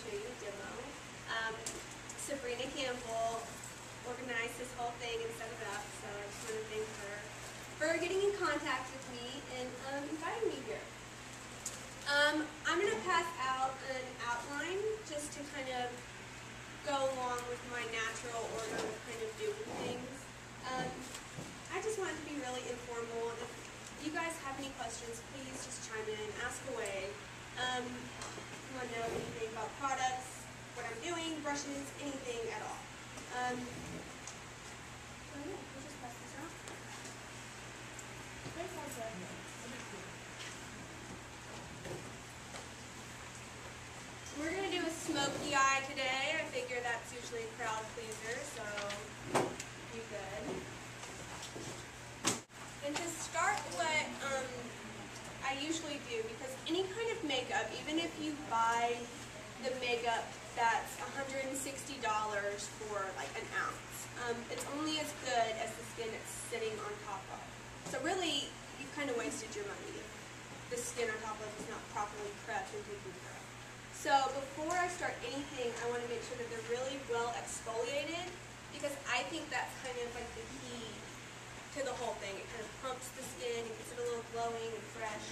show you a demo. Sabrina Campbell organized this whole thing and set it up, so I just want to thank her for getting in contact with me and inviting me here. I'm going to pass out an outline just to kind of go along with my natural order of kind of doing things. I just want it to be really informal. If you guys have any questions, please just chime in, ask away. If you want to know anything about products, what I'm doing, brushes, anything at all. So yeah, we'll just pass this out. We're going to do a smoky eye today. I figure that's usually a crowd pleaser, so be good. And to start what I usually do, because any kind of makeup, even if you buy the makeup that's $160 for like an ounce, it's only as good as the skin it's sitting on top of. So really, you've kind of wasted your money if the skin on top of it is not properly prepped and taken care of. So before I start anything, I want to make sure that they're really well exfoliated, because I think that's kind of like the key to the whole thing. It kind of plumps the skin and gets it a little glowing and fresh.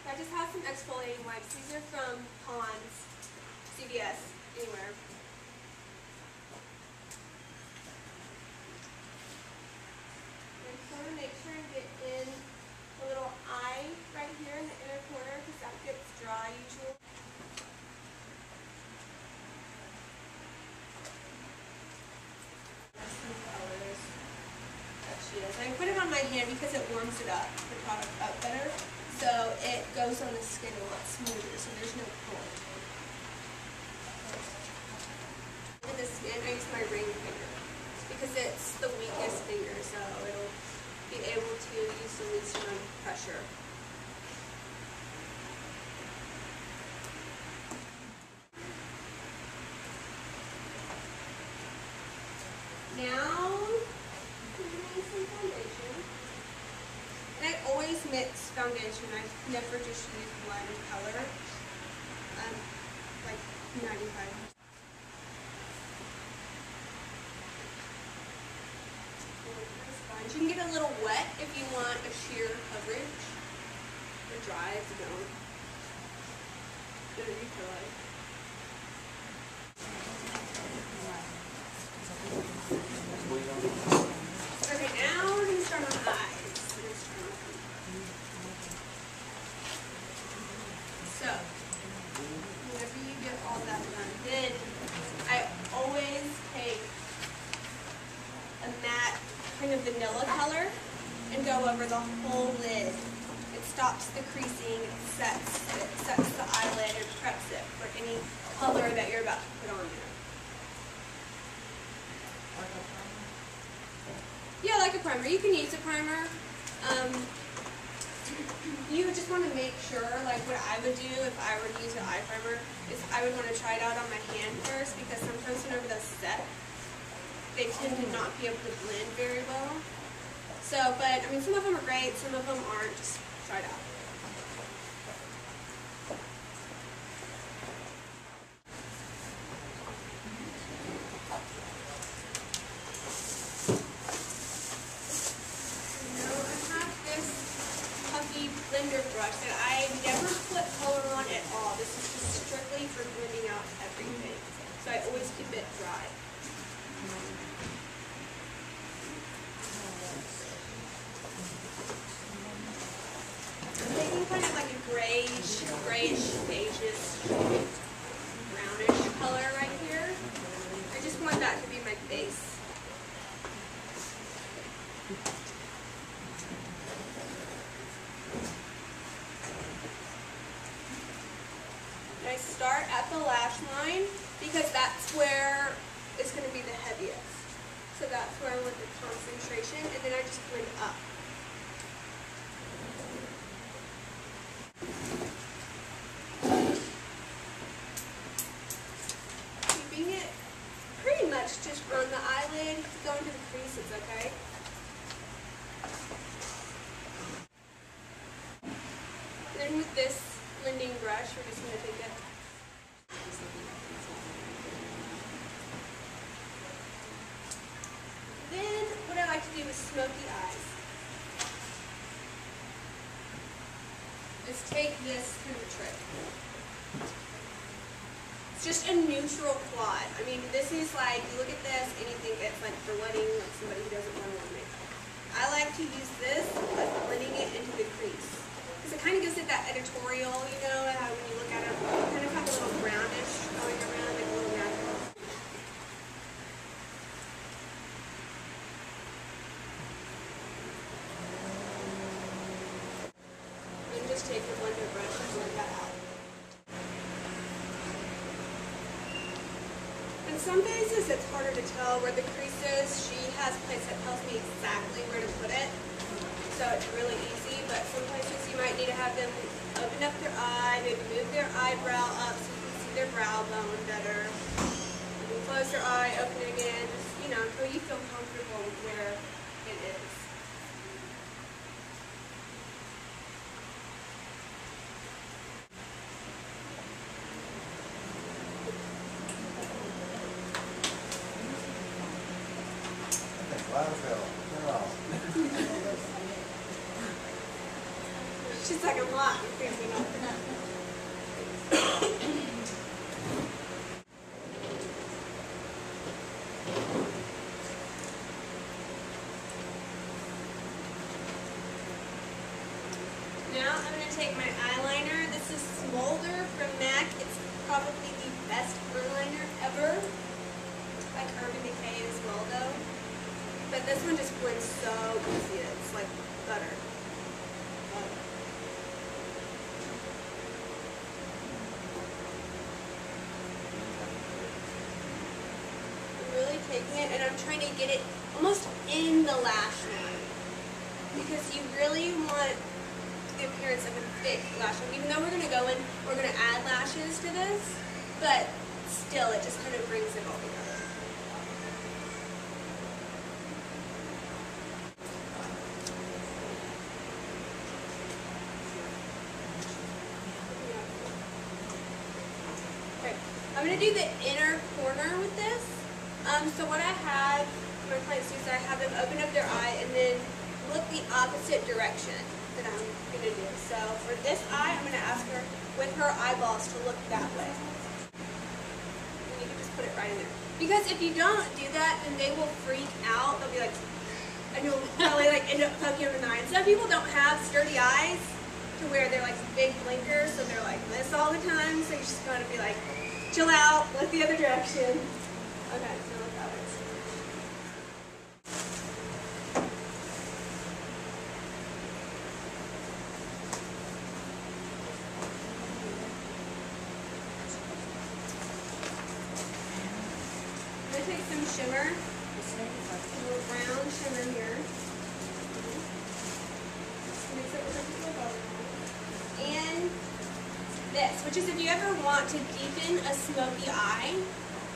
I just have some exfoliating wipes. These are from Pond's, CVS, anywhere. I just want to make sure and get in a little eye right here in the inner corner, because that gets dry usually. There's some colors that she is. I put it on my hand because it warms it up, the product up better, so it goes on the skin a lot smoother, so there's no pull. In the skin, I use my ring finger because it's the weakest finger, so it'll be able to use the least amount of pressure. Now, I'm doing some foundation. And I always mix foundation. I never just use one color. Like 95%. You can get a little wet if you want a sheer coverage, or dry if you don't. Whatever you feel like. Okay, now we're going to start on the eyes. So, whenever you get all that done, then I always take a matte kind of vanilla color and go over the whole lid. It stops the creasing, it sets the eyelid and preps it for any color that you're about to put on there. Yeah, like a primer. You can use a primer. You just want to make sure, like what I would do if I were to use an eye primer, is I would want to try it out on my hand first, because sometimes whenever those set, they tend to not be able to blend very well. So, but I mean, some of them are great, some of them aren't. Just try it out. Now I have this puffy blender brush that I never put color on at all. This is just strictly for blending out everything. So I always keep it dry. Kind of like a grayish, beigeish, brownish color right here. I just want that to be my base. And I start at the lash line because that's where it's going to be the heaviest. So that's where I want the concentration, and then I just blend up. Keeping it pretty much just on the eyelid, going to the creases, okay? Then with this blending brush, we're just going to take it this kind of trick. It's just a neutral quad. I mean, this is like, you look at this and you think it's like for wedding, like somebody who doesn't want to wear makeup. I like to use this, like blending it into the crease. Because it kind of gives it that editorial, you know, how when you look at it, you kind of have a little brownish going around, like a little natural. And just take your blender brush and blend that out. In some places, it's harder to tell where the crease is. She has a place that tells me exactly where to put it, so it's really easy. But some places you might need to have them open up their eye, maybe move their eyebrow up so you can see their brow bone better. Maybe close their eye, open it again, just, you know, until you feel comfortable with where it is. She's like, I'm not. Now I'm going to take my eyeliner. This is Smolder from MAC. It's probably the best eyeliner ever. Like Urban Decay as well though. But this one just blends so easy. It's like butter. Taking it and I'm trying to get it almost in the lash line because you really want the appearance of a thick lash line. Even though we're going to go in, we're going to add lashes to this, but still it just kind of brings it all together. Okay, I'm going to do the inner corner with this. So what I have my clients do is I have them open up their eye and then look the opposite direction that I'm going to do. So for this eye, I'm going to ask her with her eyeballs to look that way. And you can just put it right in there. Because if you don't do that, then they will freak out. They'll be like, and you'll probably like end up poking them in the eye. And some people don't have sturdy eyes to where they're like big blinkers, so they're like this all the time. So you're just going to be like, chill out, look the other direction. Okay, so look that way. I'm going to take some shimmer, a little brown shimmer here. Mix it with a little butter. And this, which is if you ever want to deepen a smoky eye,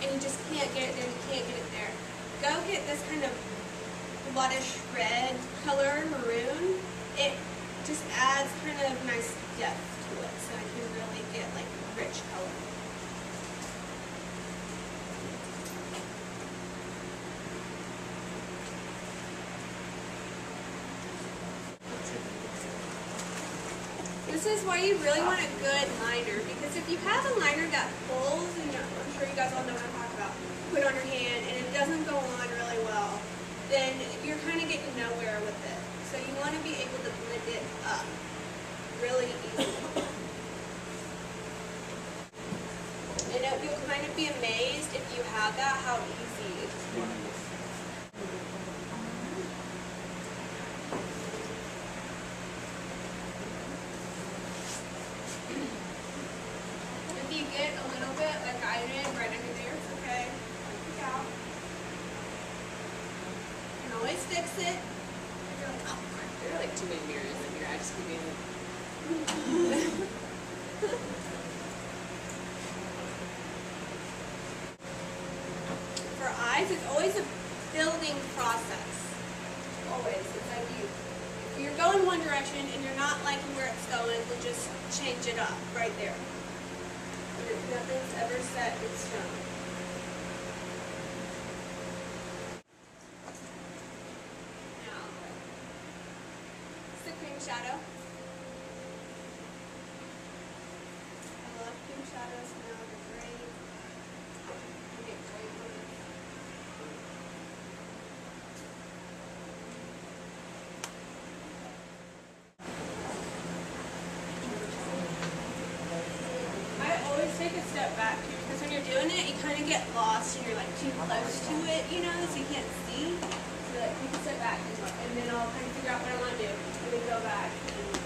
and you just can't get it there, you can't get it there. Go get this kind of bloodish red color, maroon. It just adds kind of nice depth to it, so I can really get like rich color. This is why you really want a good liner, because if you have a liner that pulls, and I'm sure you guys all know what I'm talking about, put on your hand and it doesn't go on really well, then you're kind of getting nowhere with it. So you want to be able to blend it up really easily. And you'll kind of be amazed if you have that, how easy it is. If you get a little bit, like I did, right under there, it's okay. Look out. You can always fix it. You're like, oh, There are like too many mirrors in here. I just keep being like, for eyes, it's always a building process. Always. It's like if you're going one direction and you're not liking where it's going, then just change it up right there. Nothing's ever set in stone. Now, it's the cream shadow. step back too, because when you're doing it, you kind of get lost and you're like too close to it, you know, so you can't see. So like you can step back and then I'll kind of figure out what I want to do, and then go back and do it.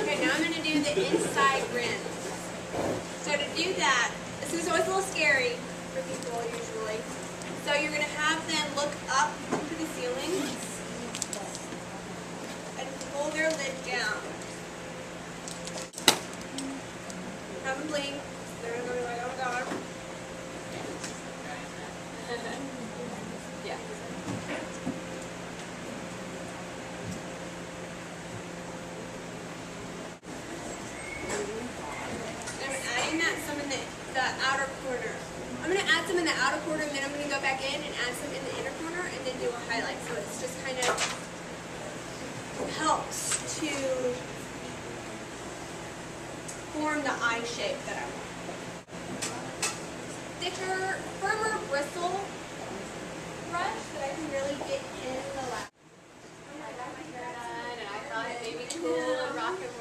Okay, now I'm going to do the inside rim. So to do that, this is always a little scary for people usually. So you're going to have them look up to the ceiling and pull their lid down. Have them blink. They're going to be like, oh my god. Yeah. I'm adding that some in the outer corner. I'm going to add some in the outer corner, and then I'm going to go back in and add some in the inner corner, and then do a highlight. So it's just kind of helps to form the eye shape that I want. Thicker, firmer bristle brush that I can really get in the lap. I got my hair done, and I thought it made me cool and rock and